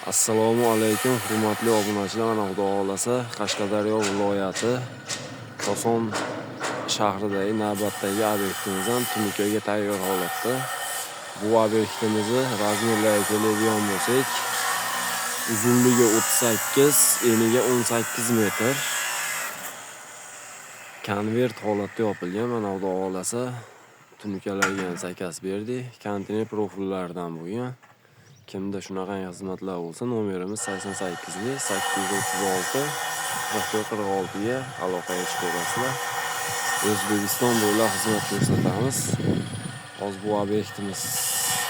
Assalomu alaykum, hurmatli obunachilar. Mana Xudo xolasa Qashqadaryo viloyati Koson shahridagi navbatdagi obyektimizdan tunikaga tayyor holatda. Bu obyektimizni razmerlariga keladigan bo'lsak, uzunligi 38, eniga 18 metr. Konvert holatda yopilgan. Mana Xudo xolasa tunikalarga ham zakaz berdik. Konteyner profillaridan bo'lgan. Kimda shunaqa xizmatlar bo'lsa, nomerimiz 88 836 4446 ga aloqaga chiqaverasizlar. O'zbekiston bo'ylab xizmat ko'rsatamiz. Hozir bu obyektimiz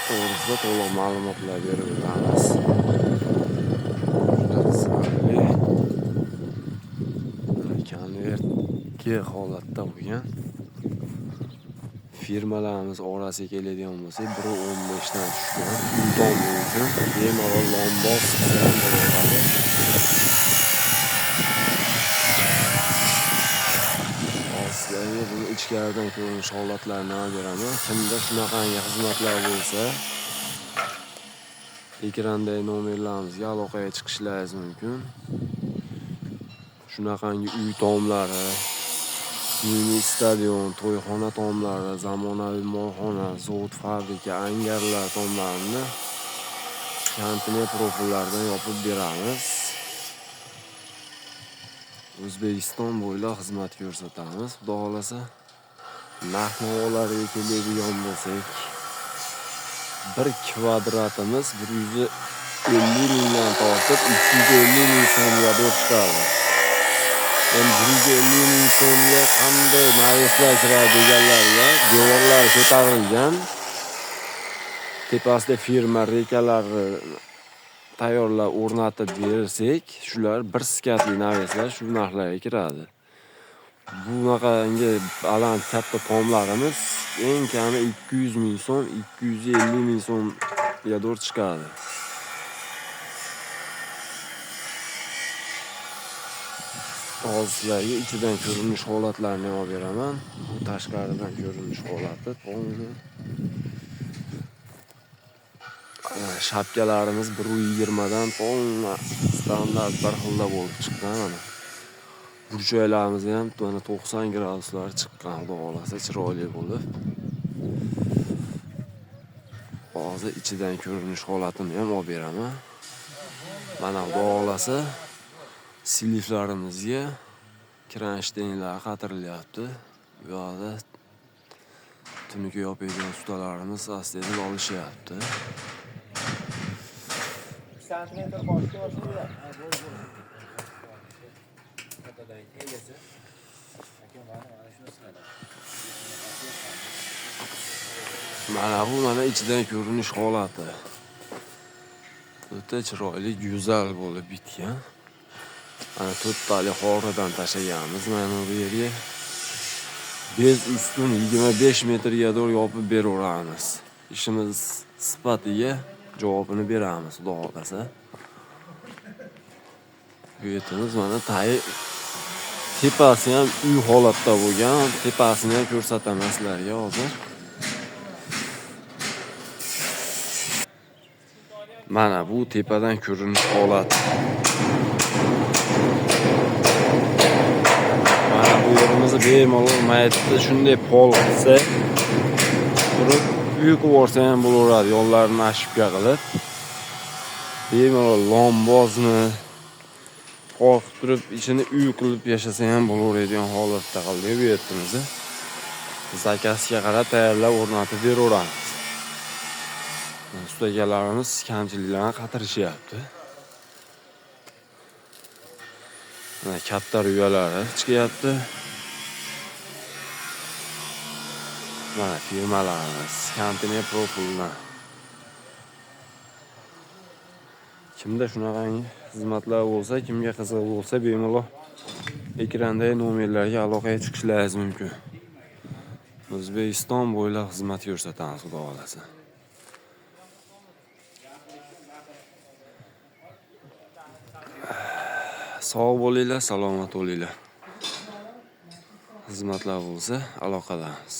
to'g'risida to'liq ma'lumotlar berib o'tamiz. Konvertga holatda bo'lgan. Firmalarimiz orasiga keladigan bo'lsak, 1.15 dan tushgan. Tom uchun bemalol lomboz ham bo'laveradi. Sizlarga buni ichkaridan ko'rinish holatlarini olib beraman. Kimda shunaqangi xizmatlar bo'lsa, ekrandagi nomerlarimizga aloqaga chiqishlaringiz mumkin. Shunaqangi uy tomlari, mini stadion, to'yxona tomlari, zamonaviy molxona, zavod, fabrika, angarlar tomlarini konteyner profillaridan yopib beramiz. O'zbekiston bo'ylab xizmat ko'rsatamiz. Xudo xolasa narx-navolarga keladigan bo'lsak, 1 kvadratimiz 150 mingdan tortib 250 ming so'mga chiqadi. 150 ming so'mga qanday naveslar kiradi deganlarga devorlar ko'tarilgan. Tepasida firma rekalarni tayyorlab o'rnatib bersak, shular bir skatli naveslar shu narxlarga kiradi. Bunaqangi baland katta tomlarimiz eng kami 200 ming so'm, 250 ming so'mga doğru chiqadi. Hozir sizlarga ichidan ko'rinish holatlarini olib beraman. Bu tashqaridan ko'rinish holati. Shapkalarimiz 1.20 dan standart bir xilda bo'lib chiqqan. Mana burchaklarimiz ham 90 graduslar chiqqan. Xudo xolasa chiroyli bo'lib. Hozir ichidan ko'rinish holatini ham olib beraman. Mana Xudo xolasa siliflarimizga kranshtaynlar qatirilyapti. Bu yerda tunuka yopadigan ustalarimiz aslida olishyapti. Santimetr boshqa boshqa. Mana ichidan ko'rinish holati. O'ta chiroyli, go'zal bo'lib bitgan. Mana to'ttali xoridan tashlaganmiz. Mana bu yerga bez ustun 25 metrga doğru yopib beraveramiz. İşimiz sifatiga javobini beramiz, xudo xolasa. Bu yerimiz mana tepasi ham uy holatda bo'lgan. Tepasini ham ko'rsataman sizlarga hozir. Mana bu tepadan ko'rinish holati. Mana bu yerimizni bemalol maytda shunday pol qilsa, turib uy qursa ham bo'laveradi, yo'llarni ashibga qilib. Bemalol lombozni qo'rqib turib, ichini uy qilib yashasa ham bo'laveradigan holatda qildik bu yerimizni. Zakazga qarab tayyorlab o'rnatib beraveramiz. Ustagalarimiz kamchiliklarni qatirishyapti. Mana katta ruyalari chiqyapti. Mana firmalarimiz konteyner profillar. Kimda shunaqangi xizmatlar bo'lsa, kimga qiziq bo'lsa, bemalol ekrandagi nomerlarga aloqaga chiqishlaringiz mumkin. O'zbekiston bo'ylab xizmat ko'rsatamiz, xudo xolasa. Sog' bo'linglar, salomat bo'linglar. Xizmatlar bo'lsa aloqadamiz.